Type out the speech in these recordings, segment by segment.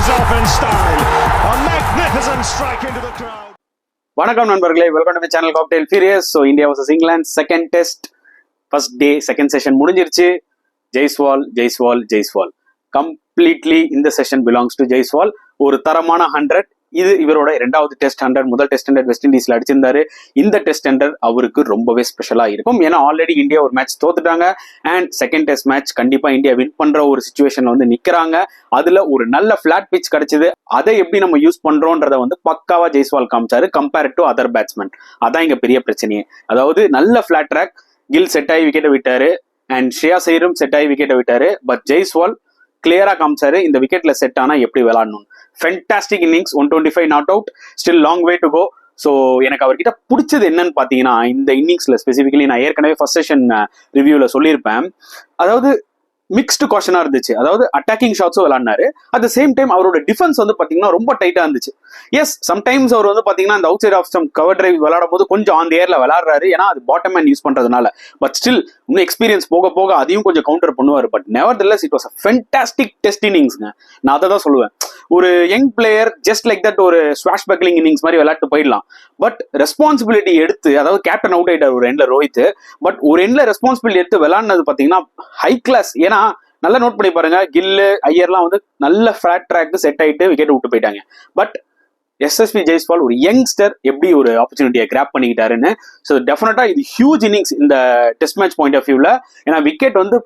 finishes off in style. A magnificent strike into the crowd. வணக்கம் நண்பர்களே, welcome to my channel cocktail furious. So India versus England second test first day second session முடிஞ்சிருச்சு. Jaiswal completely இந்த session belongs to Jaiswal. ஒரு தரமான 100. இது இவரோட இரண்டாவது test 100. முதல் டெஸ்ட் 100 வெஸ்ட் இண்டீஸ்ல அடிச்சிருந்தாரு. இந்த டெஸ்ட் 100 அவருக்கு ரொம்பவே ஸ்பெஷலா இருக்கும். ஏன்னா ஆல்ரெடி இந்தியா ஒரு மேட்ச் தோத்துட்டாங்க அண்ட் செகண்ட் டெஸ்ட் மேட்ச் கண்டிப்பா இந்தியா வின் பண்ற ஒரு சிச்சுவேஷன்ல வந்து நிக்கிறாங்க. அதுல ஒரு நல்ல பிளாட் பிச் கிடைச்சது. அதை எப்படி நம்ம யூஸ் பண்றோன்றத வந்து பக்காவா ஜெய்ஸ்வால் காமிச்சாரு கம்பேர் டு அதர் பேட்ஸ்மேன். அதான் இங்க பெரிய பிரச்சனையே. அதாவது நல்ல பிளாட் ட்ராக், கில் செட் ஆகி விக்கெட்டை விட்டாரு அண்ட் ஷ்ரேயாஸ் ஐயரும் செட் ஆகி விக்கெட்டை விட்டாரு. பட் ஜெய்ஸ்வால் கிளியரா காமிச்சாரு இந்த விக்கெட்ல செட் ஆனா எப்படி விளையாடணும். Fantastic innings, 125 not out, still long way to go. So எனக்கு அவர்கிட்ட பிடிச்சது என்னன்னு பார்த்தீங்கன்னா, இந்த இன்னிங்ஸ்ல ஸ்பெசிஃபிக்கலி நான் ஏற்கனவே ஃபர்ஸ்ட் செஷன் ரிவ்யூல சொல்லியிருப்பேன். அதாவது மிக்ஸ்டு காஷனா இருந்துச்சு. அதாவது அட்டாக்கிங் ஷாட்ஸும் விளையாடினாரு. அட் த சேம் டைம் அவரோட டிஃபென்ஸ் வந்து பாத்தீங்கன்னா ரொம்ப டைட்டா இருந்துச்சு. எஸ், சம்டைம்ஸ் அவர் வந்து பாத்தீங்கன்னா அந்த outside off stump cover drive விளையாடும் போது கொஞ்சம் ஆன் தி ஏர்ல விளையாடுறாரு. ஏன்னா அது பாட்டம் மேன் யூஸ் பண்றதுனால. பட் ஸ்டில் இன்னும் எக்ஸ்பீரியன்ஸ் போக போக அதையும் கொஞ்சம் கவுண்டர் பண்ணுவார். But nevertheless it was a fantastic test இன்னிங்ஸ்ங்க. நான் அதை தான் சொல்லுவேன். ஒரு young player just like that ஒரு ஸ்வாஷ் பேக்லிங் இன்னிங்ஸ் மாதிரி விளையாட்டு போயிடலாம். பட் ரெஸ்பான்சிபிலிட்டி எடுத்து, அதாவது கேப்டன் அவுட் ஆயிட்டார் ஒரு எண்ட்ல ரோஹித். பட் ஒரு எண்ட்ல ரெஸ்பான்சிபிலிட்டி எடுத்து விளையாடுனது பாத்தீங்கன்னா ஹை கிளாஸ். ஏன்னா நல்லா நோட் பண்ணி பாருங்க, கில்லு ஐயர்லாம் வந்து நல்ல ஃபிளாட் ட்ராக் செட் ஆயிட்டு விக்கெட் விட்டு போயிட்டாங்க. பட் எஸ்எஸ்பி ஜெய்ஸ்வால் ஒரு யங்ஸ்டர் எப்படி ஒரு ஆப்பர்ச்சுனிட்டியை கிராப் பண்ணிக்கிட்டாருன்னு. ஸோ டெஃபினட்டா இது ஹியூஜ் இன்னிங்ஸ் இந்த டெஸ்ட் மேட்ச் பாயிண்ட் ஆஃப் வியூல. ஏன்னா விக்கெட் வந்து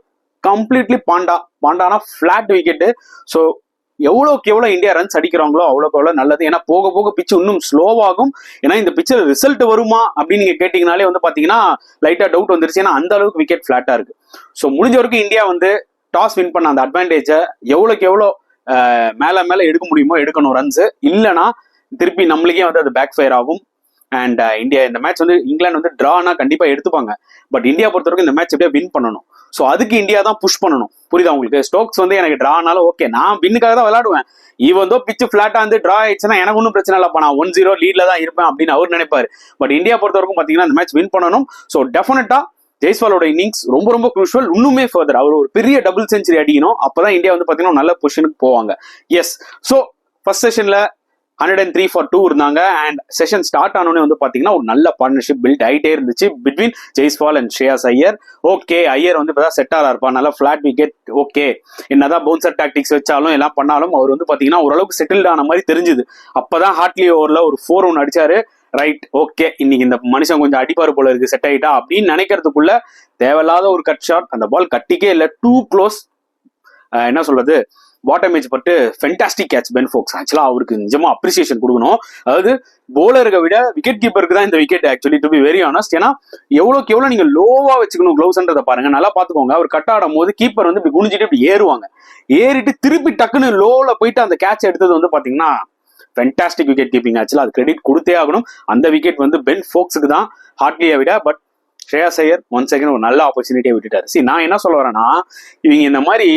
கம்ப்ளீட்லி பாண்டானா ஃபிளாட் விக்கெட்டு. ஸோ எவ்வளோக்கு எவ்வளோ இந்தியா ரன்ஸ் அடிக்கிறாங்களோ அவ்வளோக்கு எவ்வளோ நல்லது. ஏன்னா போக போக பிச்சு இன்னும் ஸ்லோவாகும். ஏன்னா இந்த பிச்சில் ரிசல்ட் வருமா அப்படின்னு நீங்க கேட்டீங்கனாலே வந்து பாத்தீங்கன்னா லைட்டா டவுட் வந்துருச்சு. ஏன்னா அந்த அளவுக்கு விக்கெட் ஃபிளாட்டா இருக்கு. ஸோ முடிஞ்ச வரைக்கும் இந்தியா வந்து டாஸ் வின் பண்ண அந்த அட்வான்டேஜை எவ்வளோக்கு எவ்வளோ மேல எடுக்க முடியுமோ எடுக்கணும் ரன்ஸ். இல்லைன்னா திருப்பி நம்மளுக்கே வந்து அது பேக் ஃபயர் ஆகும். அண்ட் இந்தியா இந்த மேட்ச் வந்து இங்கிலாந்து வந்து டிரானா கண்டிப்பா எடுத்துப்பாங்க. பட் இந்தியா பொறுத்த வரைக்கும் இந்த மேட்ச் எப்படியா வின் பண்ணணும். ஸோ அதுக்கு இந்தியா தான் புஷ் பண்ணணும். புரியுதா உங்களுக்கு? ஸ்டோக்ஸ் வந்து எனக்கு டிரானாலும் ஓகே, நான் வின்னுக்காக தான் விளையாடுவேன். ஈவன் தோ பிச்சு ஃபிளாட்டா வந்து டிரா ஆயிடுச்சுன்னா எனக்கு ஒன்றும் பிரச்சனை இல்லப்பா, நான் 1-0 லீட்ல தான் இருப்பேன் அப்படின்னு அவர் நினைப்பாரு. பட் இந்தியா பொறுத்த வரைக்கும் பாத்தீங்கன்னா இந்த மேட்ச் வின் பண்ணணும். ஸோ டெஃபினட்டா ஜெய்ஸ்வாலோட இன்னிங்ஸ் ரொம்ப ரொம்ப குரூஷியல். இன்னுமே ஃபர்தர் அவர் ஒரு பெரிய டபுள் செஞ்சுரி அடிக்கணும். அப்பதான் இந்தியா வந்து பாத்தீங்கன்னா நல்ல பொசிஷனுக்கு போவாங்க. எஸ், ஸோ ஃபர்ஸ்ட் செஷன்ல 103 for 2 இருந்தாங்க. அண்ட் செஷன் ஸ்டார்ட் ஆனோடனே வந்து பாத்தீங்கன்னா ஒரு நல்ல பார்ட்னர்ஷிப் பில்ட் ஆயிட்டே இருந்துச்சு between Jaiswal and Shreyas Iyer. Okay, Iyer வந்து இப்பதான் செட் ஆறா இருப்பா, நல்லா ஃபிளாட் விக்கெட். ஓகே, என்னதான் பவுன்சர் டாக்டிக்ஸ் வச்சாலும் எல்லாம் பண்ணாலும் அவர் வந்து பாத்தீங்கன்னா ஓரளவுக்கு செட்டில்ட் ஆன மாதிரி தெரிஞ்சுது. அப்பதான் ஹார்ட்லி ஓவர்ல ஒரு 4 அடிச்சாரு. ரைட், ஓகே, இன்னைக்கு இந்த மனுஷன் கொஞ்சம் அடிப்பாரு போல இருக்கு, செட் ஆயிட்டா அப்படின்னு நினைக்கிறதுக்குள்ள தேவையில்லாத ஒரு கட் ஷாட். அந்த பால் கட்டிக்கே இல்லை, டூ க்ளோஸ். என்ன சொல்றது, பாட்டம் ஏஜ் பட்டு ஃபென்டாஸ்டிக் கேட்ச் பென் ஃபோக்ஸ். ஆக்சுவலா அவருக்கு நிஜமா அப்ரிசியேஷன் கொடுக்கணும். அதாவது போலருக்கு விட விக்கெட் கீப்பருக்கு தான் இந்த wicket actually, to be very honest. ஏன்னா எவ்வளோக்கு எவ்வளோ நீங்க லோவா வச்சுக்கணும் க்ளவுஸ்ன்றதை பாருங்க, நல்லா பாத்துக்கோங்க. அவர் கட் ஆடும் போது கீப்பர் வந்து இப்படி குனிஞ்சிட்டு இப்படி ஏறுவாங்க. ஏறிட்டு திருப்பி டக்குன்னு லோல போயிட்டு அந்த கேட்ச் எடுத்தது வந்து பாத்தீங்கன்னா ஃபென்டாஸ்டிக் விக்கெட் கீப்பிங். ஆக்சுவலா அது கிரெடிட் கொடுத்தே ஆகணும். அந்த விக்கெட் வந்து பென் ஃபோக்ஸுக்கு தான், ஹார்ட்லியை விட. But Shreyas Iyer one second ஒரு நல்ல ஆப்பர்ச்சுனிட்டியை விட்டுட்டாரு. சரி, நான் என்ன சொல்ல வரேன்னா, இவங்க இந்த மாதிரி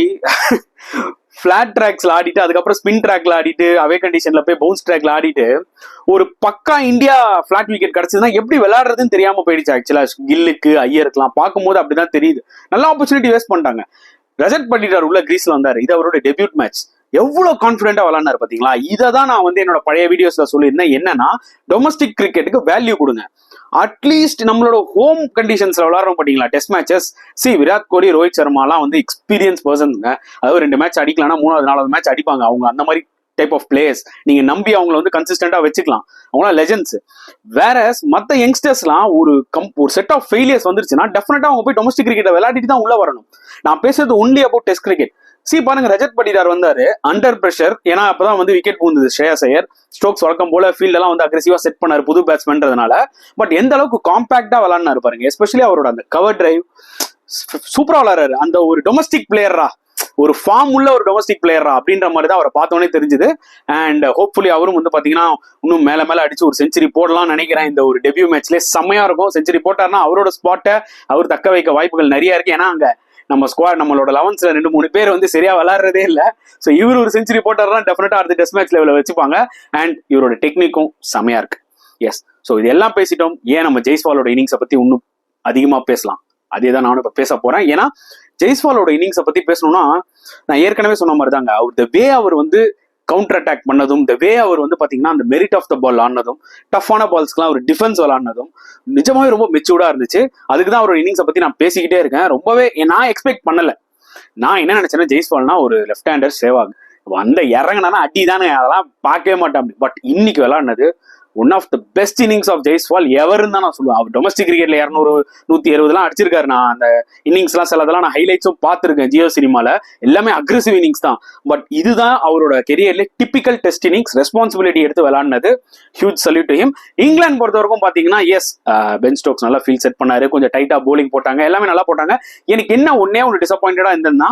ஃபிளாட் ட்ராக்ஸ்ல ஆடிட்டு அதுக்கப்புறம் ஸ்பின் ட்ராக்ல ஆடிட்டு அவே கண்டிஷன்ல போய் பவுன்ஸ் ட்ராக்ல ஆடிட்டு ஒரு பக்கா இந்தியா ஃபிளாட் விக்கெட் கிடைச்சதுன்னா எப்படி விளையாடுறதுன்னு தெரியாம போயிடுச்சு. ஆக்சுவலா கில்லுக்கு ஐயருக்குலாம் பார்க்கும்போது அப்படிதான் தெரியுது. நல்ல ஆப்பர்ச்சுனிட்டி வேஸ்ட் பண்ணிட்டாங்க. ரஜத் பட்டிதார் உள்ள கிரீஸ்ல வந்தாரு. இது அவரோட டெபியூட் மேட்ச். எவ்வளவு கான்பிடென்டா விளையாடுனாரு பாத்தீங்களா? இதை தான் நான் வந்து என்னோட பழைய வீடியோஸ்ல சொல்லியிருந்தேன். என்னன்னா, டொமஸ்டிக் கிரிக்கெட்டுக்கு வேல்யூ கொடுங்க. அட்லீஸ்ட் நம்மளோட ஹோம் கண்டிஷன்ஸ்ல விளையாடுறோம் பாத்தீங்களா டெஸ்ட் மேட்சஸ். விராட் கோலி, ரோஹித் சர்மாலாம் வந்து எக்ஸ்பீரியன்ஸ் பர்சன்ங்க. அதாவது 2 மேட்ச் அடிக்கலாம்னா 3வது 4வது மேட்ச் அடிப்பாங்க. அவங்க அந்த மாதிரி டைப் ஆஃப் பிளேயர்ஸ். நீங்க நம்பி அவங்களை வந்து கன்சிஸ்டன்டா வச்சுக்கலாம். அவங்களாம் லெஜெண்ட்ஸ். வேற மத்த யங்ஸ்டர்ஸ்லாம் ஒரு செட் ஆஃப் ஃபெயிலியர்ஸ் வந்துருச்சுன்னா டெஃபினட்டா அவங்க போய் டொமஸ்டிக் கிரிக்கெட்டை விளையாடிட்டு தான் உள்ள வரணும். நான் பேசுறது ஒன்லி அபவுட் டெஸ்ட் கிரிக்கெட். பாருங்க, ரஜத் பட்டிதார் வந்தாரு அண்டர் பிரஷர். ஏன்னா அப்பதான் வந்து விக்கெட் பூந்தது ஷ்ரேயாஸ் ஐயர். ஸ்டோக்ஸ் வழக்கம் போல ஃபீல்ட் எல்லாம் வந்து அக்ரெசிவா செட் பண்ணாரு புது பேட்ஸ்மேன்றதுனால. பட் எந்த அளவுக்கு காம்பாக்டா விளையாடினாரு பாருங்க. எஸ்பெஷலி அவரோட அந்த கவர் டிரைவ் சூப்பரா விளையாடுறாரு. அந்த ஒரு டொமஸ்டிக் பிளேயரா, ஒரு ஃபார்ம் உள்ள ஒரு டொமஸ்டிக் பிளேயரா அப்படின்ற மாதிரி தான் அவரை பார்த்தோன்னே தெரிஞ்சுது. அண்ட் ஹோப்ஃபுல்லி அவரும் வந்து பாத்தீங்கன்னா இன்னும் மேல அடிச்சு ஒரு செஞ்சுரி போடலாம்னு நினைக்கிறேன். இந்த ஒரு டெபியூ மேட்ச்லேயே செம்மையா இருக்கும். செஞ்சுரி போட்டாருன்னா அவரோட ஸ்பாட்டை அவர் தக்க வைக்க வாய்ப்புகள் நிறைய இருக்கு. ஏன்னா அங்க நம்ம ஸ்குவாட், நம்மளோட 11ல 2-3 பேர் வந்து சரியா விளையாடுறதே இல்லை. ஸோ இவர் ஒரு செஞ்சுரி போட்டாருன்னா டெஃபினட்டா அடுத்த டெஸ்ட் மேட்ச் லெவலில் வச்சுப்பாங்க. அண்ட் இவரோட டெக்னிக்கும் செமையா இருக்கு. எஸ், ஸோ இது எல்லாம் பேசிட்டோம். ஏன் நம்ம ஜெய்ஸ்வாலோட இன்னிங்ஸை பத்தி இன்னும் அதிகமா பேசலாம். அதே தான் நானும் இப்போ பேச போறேன். ஏன்னா ஜெய்ஸ்வாலோட இன்னிங்ஸை பத்தி பேசணும்னா நான் ஏற்கனவே சொன்ன மாதிரி தாங்க, அவர் த வே அவர் வந்து கவுண்டர் அட்டாக் பண்ணதும் the way அவர் வந்து பாத்தீங்கன்னா அந்த மெரிட் ஆஃப் த பால் ஆனதும் டஃப்பான பால்ஸ்க்குலாம் ஒரு டிஃபென்ஸ் விளாட்னதும் நிஜமாவே ரொம்ப மெச்சூர்டா இருந்துச்சு. அதுக்கு தான் அவரோட இன்னிங்ஸை பத்தி நான் பேசிக்கிட்டே இருக்கேன். ரொம்பவே நான் எக்ஸ்பெக்ட் பண்ணல. நான் என்ன நினைச்சேன்னா ஜெய்ஸ்வால்னா ஒரு லெஃப்ட் ஹேண்டர் சேவாக் அந்த இறங்கினா அடி தானே, அதெல்லாம் பார்க்கவே மாட்டேன். பட் இன்னைக்கு விளாட்னது one of the best innings of Jaiswal எவருன்னு தான் நான் சொல்லுவேன். அவர் டொமஸ்டிக் கிரிக்கெட்ல 200-160 அடிச்சிருக்காரு. நான் அந்த இன்னிங்ஸ்லாம் சிலதெல்லாம் நான் ஹைலைட்ஸும் பார்த்துருக்கேன் ஜியோ சினிமால. எல்லாமே அக்ரெசிவ் இன்னிங்ஸ் தான். பட் இதுதான் அவரோட கெரியர்ல டிபிக்கல் டெஸ்ட் இன்னிங்ஸ், ரெஸ்பான்சிபிலிட்டி எடுத்து விளையாடினது. Huge salute to him. England பொறுத்த வரைக்கும் பாத்தீங்கன்னா எஸ், பென் ஸ்டோக்ஸ் நல்லா ஃபீல்ட் செட் பண்ணாரு, கொஞ்சம் டைட்டா போலிங் போட்டாங்க, எல்லாமே நல்லா போட்டாங்க. எனக்கு என்ன ஒன்னே ஒன்று டிசப்பாயிண்டடா இருந்ததுன்னா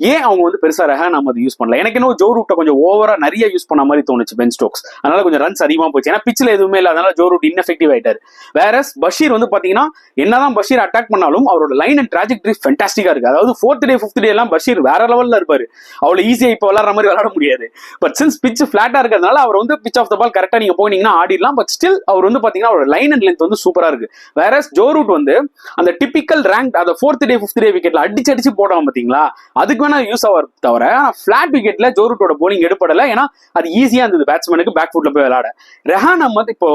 ஏன் அவங்க வந்து பெருசா ரெஹான் அஹ்மத் யூஸ் பண்ணல. எனக்கு இன்னும் ஜோ ரூட்டை கொஞ்சம் ஓவரா நிறைய யூஸ் பண்ண மாதிரி தோணுச்சு பென் ஸ்டோக்ஸ். அதனால கொஞ்சம் ரன்ஸ் அதிகமா போச்சு. ஏன்னா பிச்சில் எதுவுமே இல்லை, அதனால ஜோ ரூட் இன்எஃபெக்டிவ் ஆயிட்டாரு. வேற பஷீர் வந்து பாத்தீங்கன்னா என்னதான் பஷீர் அட்டாக் பண்ணாலும் அவரோட லைன் அண்ட் டிராஜெக்டரி ஃபென்டாஸ்டிக்கா இருக்கு. அதாவது 4th டே 5th டே எல்லாம் பஷீர் வேற லெவல்ல இருப்பாரு. அவ்வளவு ஈஸியா இப்போ விளாடுற மாதிரி விளாட முடியாது. பட் சின்ஸ் பிச் ஃபிளாட்டா இருக்கிறதுனால அவர் வந்து பிச் ஆஃப் த பால் கரெக்டா நீங்க போனீங்கன்னா ஆடிடலாம். பட் ஸ்டில் அவர் வந்து பாத்தீங்கன்னா அவரோட லைன் அண்ட் லென்த் வந்து சூப்பரா இருக்கு. வேற ஜோ ரூட் வந்து அந்த டிபிக்கல் ரேங்க் அந்த 4th டே 5th டே விக்கெட்ல அடிச்சு போடுவாங்க பாத்தீங்களா, அதுக்கு வேணா யூஸ் ஆவார் தவிர பிளாட் விக்கெட்ல ஜோ ரூட்டோட போலிங் எடுப்படல. ஏன்னா அது ஈஸியா இருந்தது பேட்ஸ்மேனுக்கு பேக் ஃபுட்ல போய் விளையாட. ரெஹான் அஹ்மத் இப்போ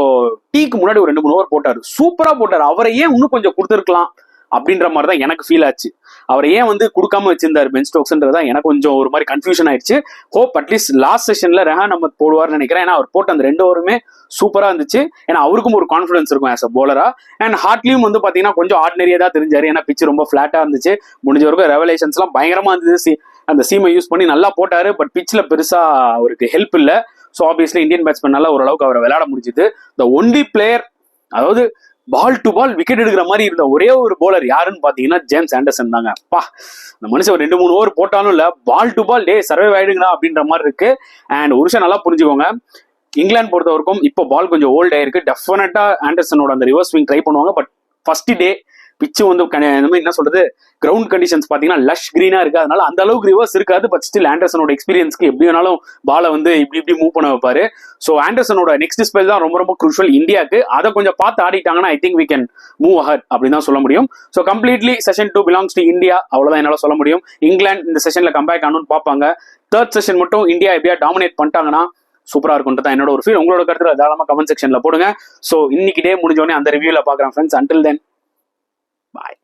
டீக்கு முன்னாடி ஒரு 2-3 ஓவர் போட்டாரு, சூப்பரா போட்டாரு. அவரை ஏன் இன்னும் கொஞ்சம் கொடுத்துருக்கலாம் அப்படின்ற மாதிரி தான் எனக்கு ஃபீல் ஆச்சு. அவரை ஏன் வந்து கொடுக்காம வச்சிருந்தாரு பென் ஸ்டோக்ஸ்ன்றதான் எனக்கு கொஞ்சம் ஒரு மாதிரி கன்ஃபியூஷன் ஆயிடுச்சு. ஹோப் அட்லீஸ்ட் லாஸ்ட் செஷன்ல ரெஹான் அஹ்மத் போடுவார்னு நினைக்கிறேன். ஏன்னா அவர் போட்ட அந்த 2 ஓவருமே சூப்பரா இருந்துச்சு. ஏன்னா அவருக்கும் ஒரு கான்ஃபிடன்ஸ் இருக்கும் ஆஸ் அ போலரா. அண்ட் ஹார்ட்லியும் வந்து பாத்தீங்கன்னா கொஞ்சம் ஆர்டினரியா தான் தெரிஞ்சாரு. ஏன்னா பிச்சு ரொம்ப பிளாட்டா இருந்துச்சு. முடிஞ்ச வரைக்கும் ரெவலேஷன்ஸ் எல்லாம் பயங்கரமா இருந்துச்சு. அந்த சீமை யூஸ் பண்ணி நல்லா போட்டாரு. பட் பிச்சில் பெருசா அவருக்கு ஹெல்ப் இல்லை. ஸோ ஆப்வியஸ்லி இந்தியன் பேட்ஸ்மேனால ஓரளவுக்கு அவரை விளையாட முடிஞ்சுது. த ஒன்லி பிளேயர், அதாவது பால் டு பால் விக்கெட் எடுக்கிற மாதிரி இருந்த ஒரே ஒரு போலர் யாருன்னு பாத்தீங்கன்னா ஜேம்ஸ் ஆண்டர்சன் தாங்க. அப்பா, இந்த மனுஷன் ஒரு 2-3 ஓவர் போட்டாலும் இல்ல, பால் டு பால் சர்வைவ் ஆயிடுங்களா அப்படின்ற மாதிரி இருக்கு. அண்ட் ஒரு விஷயம் நல்லா புரிஞ்சுக்கோங்க, இங்கிலாந்து பொறுத்த வரைக்கும் இப்போ பால் கொஞ்சம் ஓல்ட் ஆயிருக்கு. டெஃபினட்டா ஆண்டர்சனோட அந்த ரிவர்ஸ் ஸ்விங் ட்ரை பண்ணுவாங்க. பட் ஃபர்ஸ்ட் டே பிச்சு வந்து என்ன சொல்றது, கிரவுண்ட் கண்டிஷன்ஸ் பாத்தீங்கன்னா லஷ் கிரீனா இருக்கு. அதனால அந்த அளவுக்கு ரிவர்ஸ் இருக்காது. பட் ஸ்டில் ஆண்டர்சனோட எக்ஸ்பீரியன்ஸ்க்கு எப்படி வேணாலும் பாலை வந்து இப்படி மூவ் பண்ண வைப்பாரு. ஸோ ஆண்டர்சனோட நெக்ஸ்ட் ஸ்பெல் தான் ரொம்ப குரூஷியல் இந்தியாவுக்கு. அதை கொஞ்சம் பார்த்து ஆடிட்டாங்கன்னா I think we can move ahead அப்படின்னு தான் சொல்ல முடியும். So completely session 2 belongs to India, அவ்வளவுதான் என்னால சொல்ல முடியும். இங்கிலாந்து இந்த செஷன்ல கம்பேக் ஆகணும்னு பார்ப்பாங்க. 3rd செஷன் மட்டும் இந்தியா எப்படியா டாமினேட் பண்ணிட்டாங்கன்னா சூப்பரா இருக்கும்ன்றதான் என்னோட ஒரு ஃபீல். உங்களோட கருத்துல தாராளமா கமெண்ட் செக்ஷன்ல போடுங்க. ஸோ இன்னைக்கு டே முடிஞ்சோடனே அந்த ரிவ்யூல பாக்குறேன் ஃப்ரெண்ட்ஸ். Until then, bye.